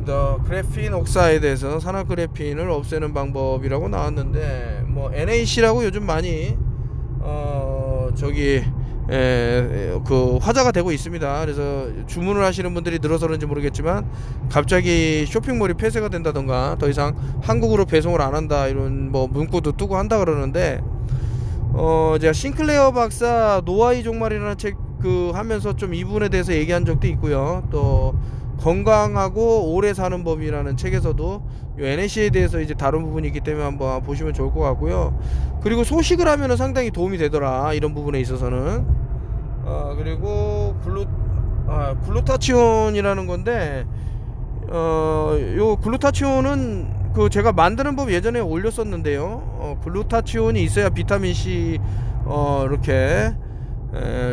the graphene oxide에서 산화크레핀을 없애는 방법이라고 나왔는데, 뭐 NAC라고 요즘 많이 그 화제가 되고 있습니다. 그래서 주문을 하시는 분들이 늘어서 그런지 모르겠지만, 갑자기 쇼핑몰이 폐쇄가 된다던가 더 이상 한국으로 배송을 안 한다 이런 뭐 문구도 뜨고 한다 그러는데, 제가 싱클레어 박사 노아이 종말이라는 책 하면서 좀 이 부분에 대해서 얘기한 적도 있고요. 또 건강하고 오래 사는 법이라는 책에서도 요 NAC에 대해서 이제 다른 부분이 있기 때문에 한번 보시면 좋을 것 같고요. 그리고 소식을 하면은 상당히 도움이 되더라, 이런 부분에 있어서는. 그리고 글루타치온이라는 건데, 요 글루타치온은 제가 만드는 법 예전에 올렸었는데요. 글루타치온이 있어야 비타민C 이렇게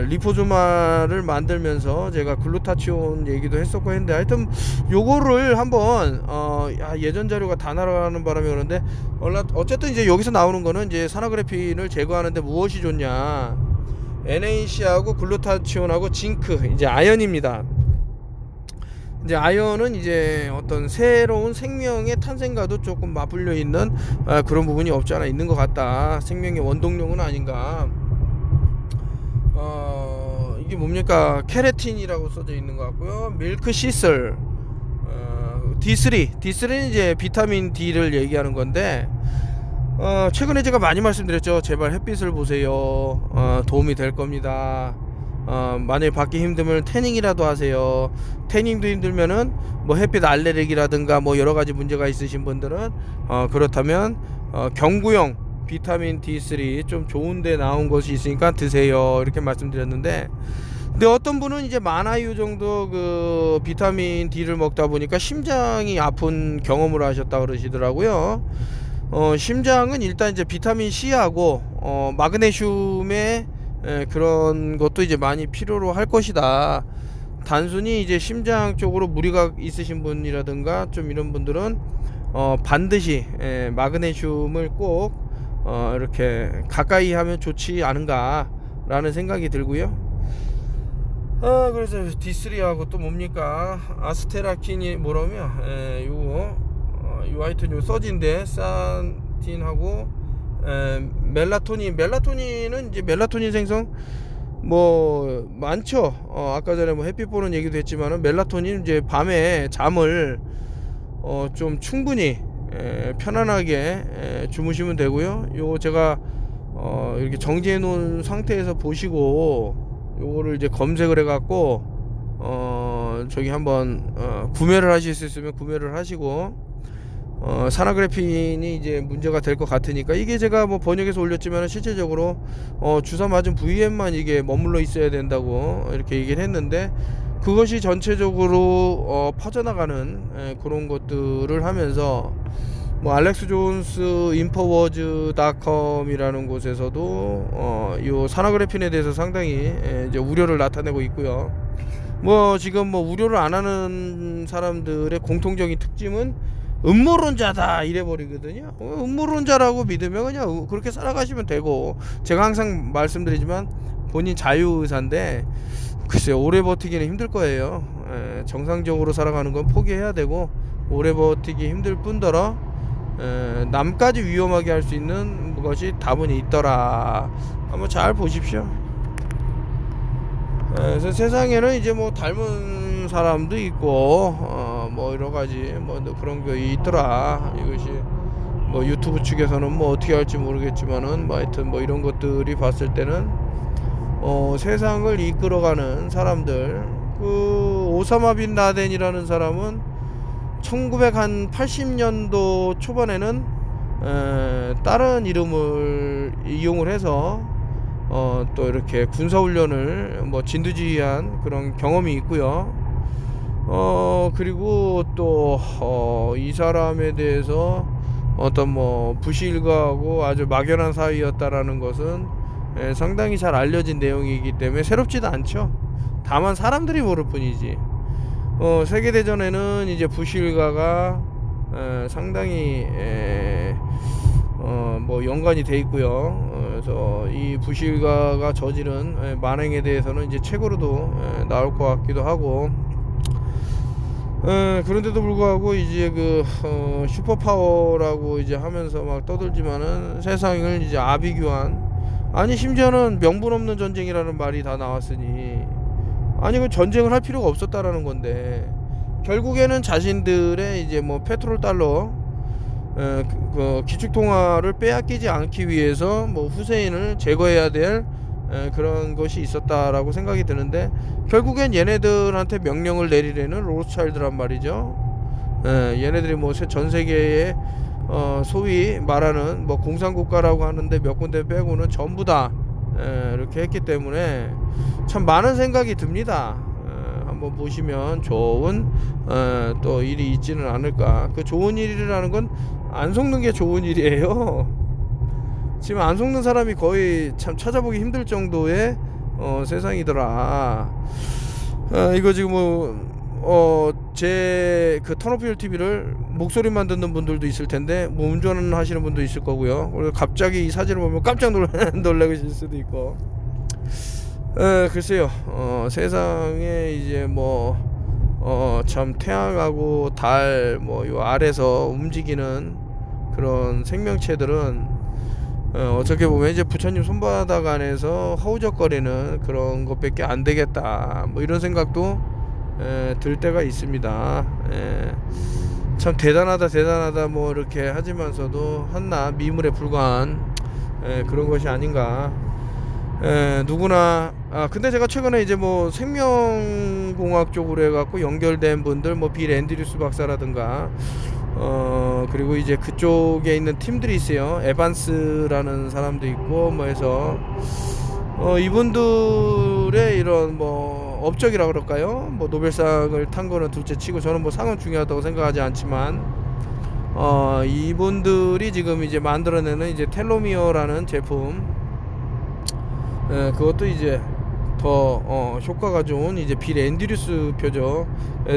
리포조마를 만들면서 제가 글루타치온 얘기도 했었고 했는데, 하여튼 요거를 한번 예전 자료가 다 날아가는 바람에 그런데, 어쨌든 이제 여기서 나오는 거는 이제 산화그래핀을 제거하는데 무엇이 좋냐, NAC하고 글루타치온하고 징크, 이제 아연입니다. 이제 아연은 이제 어떤 새로운 생명의 탄생과도 조금 맞물려 있는 그런 부분이 없지 않아 있는 것 같다. 생명의 원동력은 아닌가. 이게 뭡니까? 케라틴이라고 써져 있는 것 같고요. 밀크 시슬, D3는 이제 비타민 D를 얘기하는 건데, 최근에 제가 많이 말씀드렸죠. 제발 햇빛을 보세요. 도움이 될 겁니다. 만약에 받기 힘들면 태닝이라도 하세요. 태닝도 힘들면은 뭐 햇빛 알레르기라든가 뭐 여러 가지 문제가 있으신 분들은 그렇다면 경구용 비타민 D3 좀 좋은데 나온 것이 있으니까 드세요. 이렇게 말씀드렸는데, 근데 어떤 분은 이제 만화유 정도 그 비타민 D를 먹다 보니까 심장이 아픈 경험을 하셨다 그러시더라고요. 심장은 일단 이제 비타민 C하고 마그네슘의 그런 것도 이제 많이 필요로 할 것이다. 단순히 이제 심장 쪽으로 무리가 있으신 분이라든가 좀 이런 분들은 반드시 마그네슘을 꼭 이렇게 가까이 하면 좋지 않은가라는 생각이 들고요. 그래서 D3하고 또 뭡니까? 아스테라킨이 뭐라며? 요 하여튼 요 써진데 산틴하고 멜라토닌은 이제 멜라토닌 생성 뭐 많죠. 아까 전에 뭐 햇빛 보는 얘기도 했지만은 멜라토닌 이제 밤에 잠을 좀 충분히 편안하게 주무시면 되고요. 요거 제가 이렇게 정지해 놓은 상태에서 보시고 요거를 이제 검색을 해 갖고 저기 한번 구매를 하실 수 있으면 구매를 하시고, 산화그래핀이 이제 문제가 될 것 같으니까, 이게 제가 뭐 번역해서 올렸지만 실질적으로 주사 맞은 부위에만 이게 머물러 있어야 된다고 이렇게 얘기를 했는데, 그것이 전체적으로 퍼져나가는 그런 것들을 하면서 뭐 알렉스 존스 인포워즈.com이라는 곳에서도 이 산화그래핀에 대해서 상당히 이제 우려를 나타내고 있고요. 뭐 지금 뭐 우려를 안 하는 사람들의 공통적인 특징은 음모론자다 이래버리거든요. 음모론자라고 믿으면 그냥 그렇게 살아가시면 되고, 제가 항상 말씀드리지만 본인 자유의사인데 글쎄요, 오래 버티기는 힘들 거예요. 정상적으로 살아가는 건 포기해야 되고, 오래 버티기 힘들 뿐더러 남까지 위험하게 할 수 있는 것이 다분히 있더라. 한번 잘 보십시오. 그래서 세상에는 이제 뭐 닮은 사람도 있고 뭐 여러 가지 뭐 그런 게 있더라. 이것이 뭐 유튜브 측에서는 뭐 어떻게 할지 모르겠지만은 뭐 하여튼 뭐 이런 것들이 봤을 때는 세상을 이끌어가는 사람들, 그 오사마 빈 라덴이라는 사람은 1980년도 초반에는 다른 이름을 이용을 해서 또 이렇게 군사훈련을 뭐 진두지휘한 그런 경험이 있고요. 그리고 또 이 사람에 대해서 어떤 뭐 부시 일가하고 아주 막연한 사이였다라는 것은 상당히 잘 알려진 내용이기 때문에 새롭지도 않죠. 다만 사람들이 모를 뿐이지. 세계대전에는 이제 부시 일가가 상당히 뭐 연관이 돼 있고요. 그래서 이 부시 일가가 저지른 만행에 대해서는 이제 책으로도 나올 것 같기도 하고, 그런데도 불구하고 이제 그 슈퍼파워라고 이제 하면서 막 떠들지만은 세상을 이제 아비규환, 아니 심지어는 명분 없는 전쟁이라는 말이 다 나왔으니, 아니 그 전쟁을 할 필요가 없었다라는 건데, 결국에는 자신들의 이제 뭐 페트롤 달러 그 기축통화를 빼앗기지 않기 위해서 뭐 후세인을 제거해야 될 그런 것이 있었다라고 생각이 드는데, 결국엔 얘네들한테 명령을 내리려는 로스차일드란 말이죠. 얘네들이 뭐 전 세계에 소위 말하는 뭐 공산국가라고 하는데 몇 군데 빼고는 전부 다 이렇게 했기 때문에 참 많은 생각이 듭니다. 한번 보시면 좋은 또 일이 있지는 않을까. 그 좋은 일이라는 건 안 속는 게 좋은 일이에요. 지금 안 속는 사람이 거의 참 찾아보기 힘들 정도의 세상이더라. 이거 지금 제 그 턴오프힐 TV를 목소리만 듣는 분들도 있을 텐데 뭐 운전하시는 분도 있을 거고요. 그리고 갑자기 이 사진을 보면 깜짝 놀라실 수도 있고. 글쎄요. 세상에 이제 뭐 참 태양하고 달 뭐 요 아래서 움직이는 그런 생명체들은 어떻게 보면 이제 부처님 손바닥 안에서 허우적거리는 그런 것밖에 안 되겠다, 뭐 이런 생각도 들 때가 있습니다. 참 대단하다 뭐 이렇게 하지만서도 한낱 미물에 불과한 그런 것이 아닌가. 누구나 근데 제가 최근에 이제 뭐 생명공학 쪽으로 해갖고 연결된 분들 뭐 빌 앤드류스 박사라든가 그리고 이제 그쪽에 있는 팀들이 있어요. 에반스라는 사람도 있고 뭐 해서 이분들의 이런 뭐 업적이라 그럴까요? 뭐 노벨상을 탄 거는 둘째 치고 저는 뭐 상은 중요하다고 생각하지 않지만 이분들이 지금 이제 만들어내는 이제 텔로미어라는 제품 그것도 이제 더 효과가 좋은 이제 빌 앤드류스 표죠.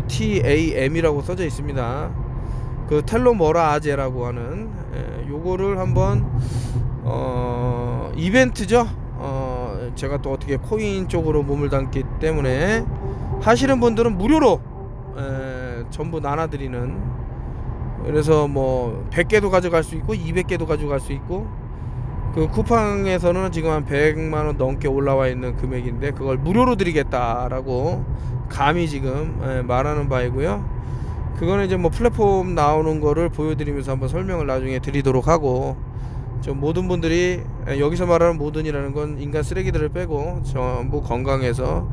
TAM이라고 써져 있습니다. 그 텔로머라아제라고 하는 요거를 한번 이벤트죠. 제가 또 어떻게 코인 쪽으로 몸을 담기 때문에 하시는 분들은 무료로 전부 나눠드리는, 그래서 뭐 100개도 가져갈 수 있고 200개도 가져갈 수 있고, 그 쿠팡에서는 지금 한 100만원 넘게 올라와 있는 금액인데 그걸 무료로 드리겠다라고 감히 지금 말하는 바이고요. 그거는 이제 뭐 플랫폼 나오는 거를 보여드리면서 한번 설명을 나중에 드리도록 하고, 좀 모든 분들이 여기서 말하는 모든이라는 건 인간 쓰레기들을 빼고 전부 건강해서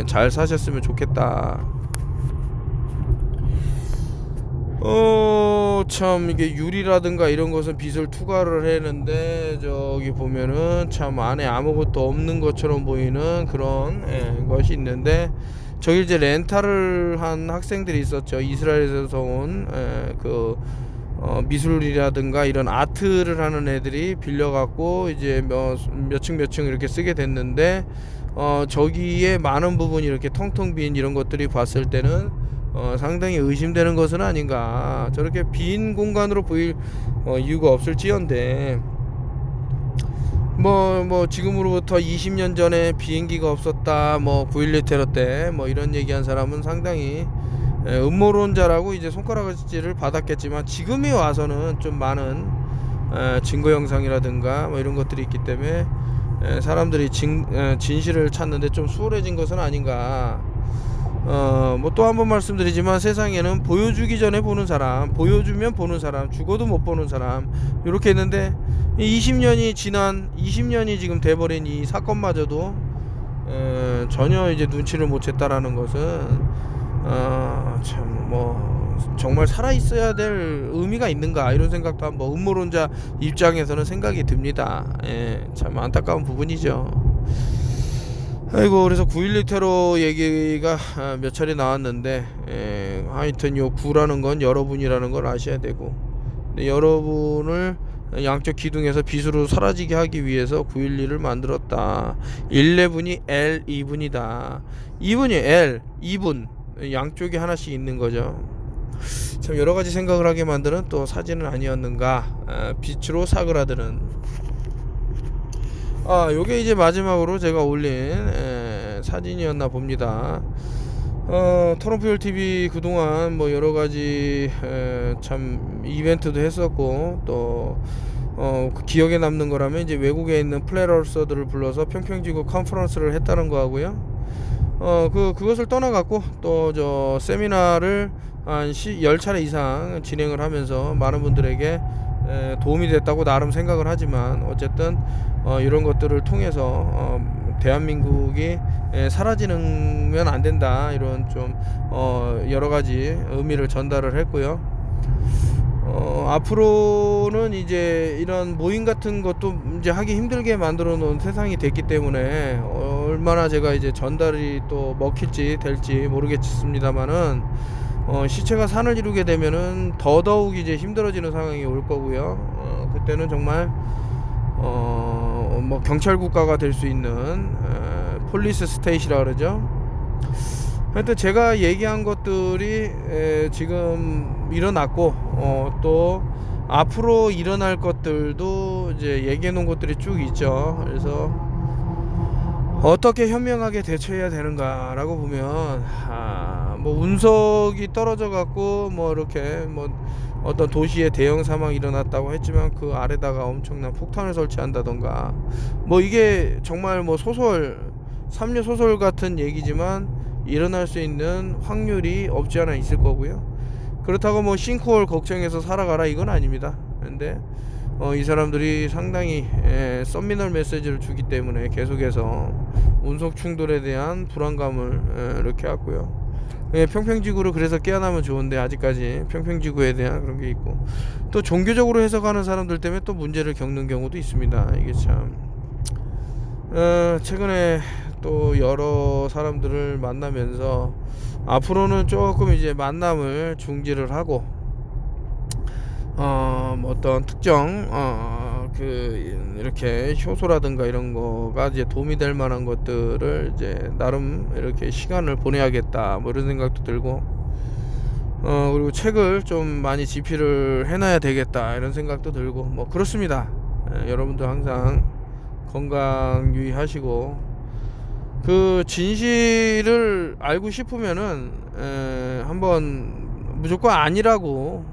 잘 사셨으면 좋겠다. 참 이게 유리라든가 이런 것은 빚을 투과를 했는데 저기 보면은 참 안에 아무것도 없는 것처럼 보이는 그런 것이 있는데, 저기 이제 렌탈을 한 학생들이 있었죠. 이스라엘에서 온 미술이라든가 이런 아트를 하는 애들이 빌려갖고 이제 몇 층 이렇게 쓰게 됐는데, 저기에 많은 부분이 이렇게 텅텅 빈 이런 것들이 봤을 때는 상당히 의심되는 것은 아닌가. 저렇게 빈 공간으로 보일 이유가 없을지언데, 뭐 지금으로부터 20년 전에 비행기가 없었다, 뭐 9.11 테러 때 뭐 이런 얘기한 사람은 상당히 음모론자라고 이제 손가락질을 받았겠지만, 지금에 와서는 좀 많은 증거 영상이라든가 뭐 이런 것들이 있기 때문에 사람들이 진실을 찾는데 좀 수월해진 것은 아닌가. 뭐 또 한 번 말씀드리지만, 세상에는 보여주기 전에 보는 사람, 보여주면 보는 사람, 죽어도 못 보는 사람, 이렇게 했는데 20년이 지금 돼버린 이 사건마저도 전혀 이제 눈치를 못 챘다라는 것은 참 뭐 정말 살아 있어야 될 의미가 있는가, 이런 생각도 한번 음모론자 입장에서는 생각이 듭니다. 참 안타까운 부분이죠. 아이고, 그래서 9.12 테러 얘기가 몇 차례 나왔는데, 하여튼 요 9라는 건 여러분이라는 걸 아셔야 되고, 여러분을 양쪽 기둥에서 빛으로 사라지게 하기 위해서 9.12를 만들었다. 11이 L 2분이다. 2분이 L 2분, 양쪽에 하나씩 있는 거죠. 참 여러가지 생각을 하게 만드는 또 사진은 아니었는가. 빛으로 사그라드는. 요게 이제 마지막으로 제가 올린 사진이었나 봅니다. 토론표열 TV 그동안 뭐 여러가지 참 이벤트도 했었고, 또 그 기억에 남는 거라면 이제 외국에 있는 플래너스들을 불러서 평평지구 컨퍼런스를 했다는 거 하고요. 그것을 떠나갖고 또 저 세미나를 한 10차례 이상 진행을 하면서 많은 분들에게 도움이 됐다고 나름 생각을 하지만, 어쨌든 이런 것들을 통해서 대한민국이 사라지면 안 된다, 이런 좀 여러가지 의미를 전달을 했고요. 앞으로는 이제 이런 모임 같은 것도 이제 하기 힘들게 만들어 놓은 세상이 됐기 때문에 얼마나 제가 이제 전달이 또 먹힐지 될지 모르겠습니다만은, 시체가 산을 이루게 되면은 더더욱 이제 힘들어지는 상황이 올 거고요. 그때는 정말 뭐 경찰 국가가 될 수 있는 폴리스 스테이트라 그러죠. 하여튼 제가 얘기한 것들이 지금 일어났고, 또 앞으로 일어날 것들도 이제 얘기해 놓은 것들이 쭉 있죠. 그래서 어떻게 현명하게 대처해야 되는가라고 보면, 뭐 운석이 떨어져 갖고 뭐 이렇게 뭐 어떤 도시에 대형 사망이 일어났다고 했지만, 그 아래다가 엄청난 폭탄을 설치한다던가, 뭐 이게 정말 뭐 삼류 소설 같은 얘기지만 일어날 수 있는 확률이 없지 않아 있을 거고요. 그렇다고 뭐 싱크홀 걱정해서 살아가라 이건 아닙니다. 근데 이 사람들이 상당히 서미널 메시지를 주기 때문에 계속해서 운석 충돌에 대한 불안감을 이렇게 갖고요. 평평지구를 그래서 깨어나면 좋은데 아직까지 평평지구에 대한 그런 게 있고, 또 종교적으로 해석하는 사람들 때문에 또 문제를 겪는 경우도 있습니다. 이게 참 최근에 또 여러 사람들을 만나면서 앞으로는 조금 이제 만남을 중지를 하고 뭐 어떤 특정 이렇게 효소라든가 이런 거가 이제 도움이 될 만한 것들을 이제 나름 이렇게 시간을 보내야겠다 뭐 이런 생각도 들고, 그리고 책을 좀 많이 집필을 해놔야 되겠다 이런 생각도 들고 뭐 그렇습니다. 여러분도 항상 건강 유의하시고, 그 진실을 알고 싶으면은 한번 무조건 아니라고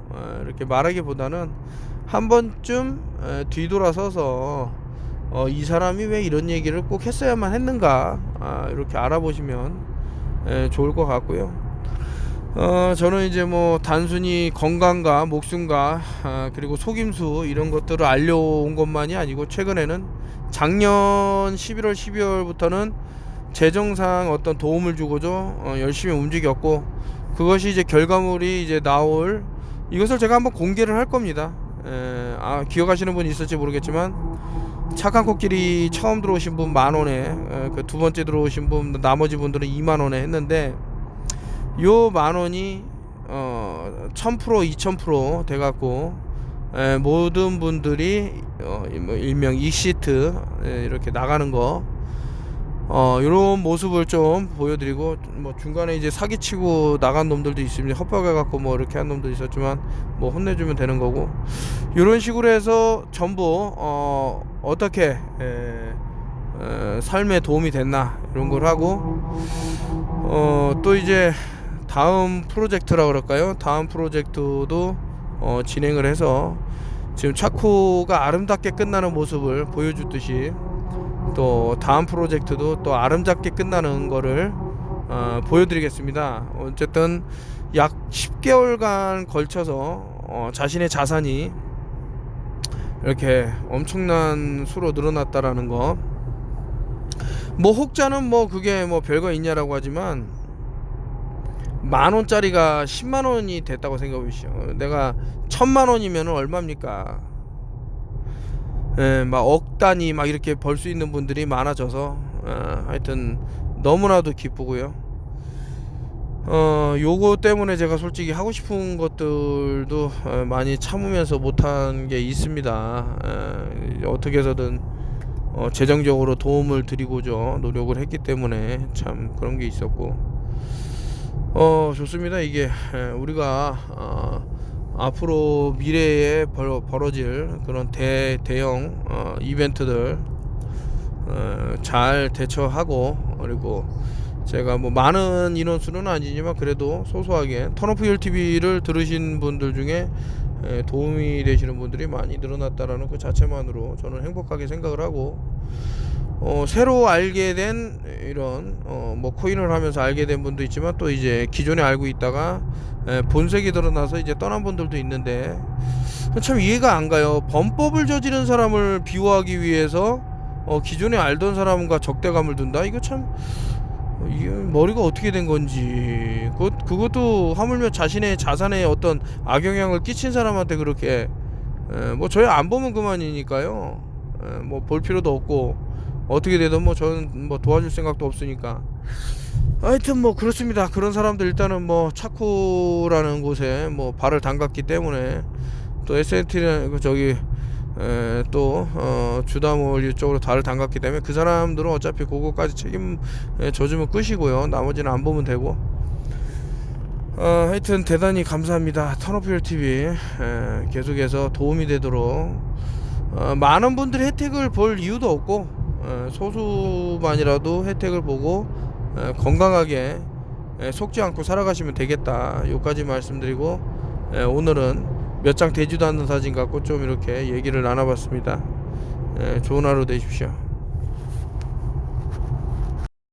이렇게 말하기보다는 한 번쯤 뒤돌아서서 이 사람이 왜 이런 얘기를 꼭 했어야만 했는가 이렇게 알아보시면 좋을 것 같고요. 저는 이제 뭐 단순히 건강과 목숨과 그리고 속임수 이런 것들을 알려온 것만이 아니고, 최근에는 작년 11월 12월부터는 재정상 어떤 도움을 주고죠 열심히 움직였고, 그것이 이제 결과물이 이제 나올, 이것을 제가 한번 공개를 할 겁니다. 기억하시는 분이 있을지 모르겠지만 착한 코끼리 처음 들어오신 분 10,000원에, 그 두 번째 들어오신 분 나머지 분들은 20,000원에 했는데, 요 10,000원이 1000% 2000% 돼갖고 모든 분들이 뭐 일명 익시트 이렇게 나가는 거, 요런 모습을 좀 보여드리고, 뭐 중간에 이제 사기치고 나간 놈들도 있습니다. 협박해갖고 뭐 이렇게 한 놈도 있었지만 뭐 혼내주면 되는 거고, 요런 식으로 해서 전부 어떻게 삶에 도움이 됐나 이런 걸 하고, 또 이제 다음 프로젝트라 그럴까요? 다음 프로젝트도 진행을 해서 지금 차코가 아름답게 끝나는 모습을 보여주듯이, 또 다음 프로젝트도 또 아름답게 끝나는 거를 보여드리겠습니다. 어쨌든 약 10개월간 걸쳐서 자신의 자산이 이렇게 엄청난 수로 늘어났다라는 거, 뭐 혹자는 뭐 그게 뭐 별거 있냐라고 하지만 10,000원짜리가 100,000원이 됐다고 생각해 보시죠. 내가 1,000,000원이면 얼마입니까? 막 억 단위 막 이렇게 벌 수 있는 분들이 많아져서 하여튼 너무나도 기쁘고요. 요거 때문에 제가 솔직히 하고 싶은 것들도 많이 참으면서 못한 게 있습니다. 어떻게 해서든 재정적으로 도움을 드리고자 노력을 했기 때문에 참 그런 게 있었고, 좋습니다. 이게 우리가 앞으로 미래에 벌어질 그런 대형 이벤트들 잘 대처하고, 그리고 제가 뭐 많은 인원수는 아니지만 그래도 소소하게 턴오프열TV를 들으신 분들 중에 도움이 되시는 분들이 많이 늘어났다라는 그 자체만으로 저는 행복하게 생각을 하고, 새로 알게 된 이런 뭐 코인을 하면서 알게 된 분도 있지만, 또 이제 기존에 알고 있다가 본색이 드러나서 이제 떠난 분들도 있는데, 참 이해가 안 가요. 범법을 저지른 사람을 비호하기 위해서 기존에 알던 사람과 적대감을 둔다. 이거 참 이게 머리가 어떻게 된 건지. 그것도 하물며 자신의 자산에 어떤 악영향을 끼친 사람한테 그렇게 뭐 저희 안 보면 그만이니까요. 뭐 볼 필요도 없고, 어떻게 되든 뭐 저는 뭐 도와줄 생각도 없으니까. 하여튼 뭐 그렇습니다. 그런 사람들 일단은 뭐 차코라는 곳에 뭐 발을 담갔기 때문에, 또 SNT는 저기 또 주다몰 이쪽으로 발을 담갔기 때문에 그 사람들은 어차피 그거까지 책임 져주면 끝이고요. 나머지는 안 보면 되고. 하여튼 대단히 감사합니다. 턴오프열TV 계속해서 도움이 되도록, 많은 분들이 혜택을 볼 이유도 없고, 소수만이라도 혜택을 보고 건강하게 속지 않고 살아가시면 되겠다, 요까지 말씀드리고, 오늘은 몇 장 되지도 않는 사진 갖고 좀 이렇게 얘기를 나눠봤습니다. 좋은 하루 되십시오.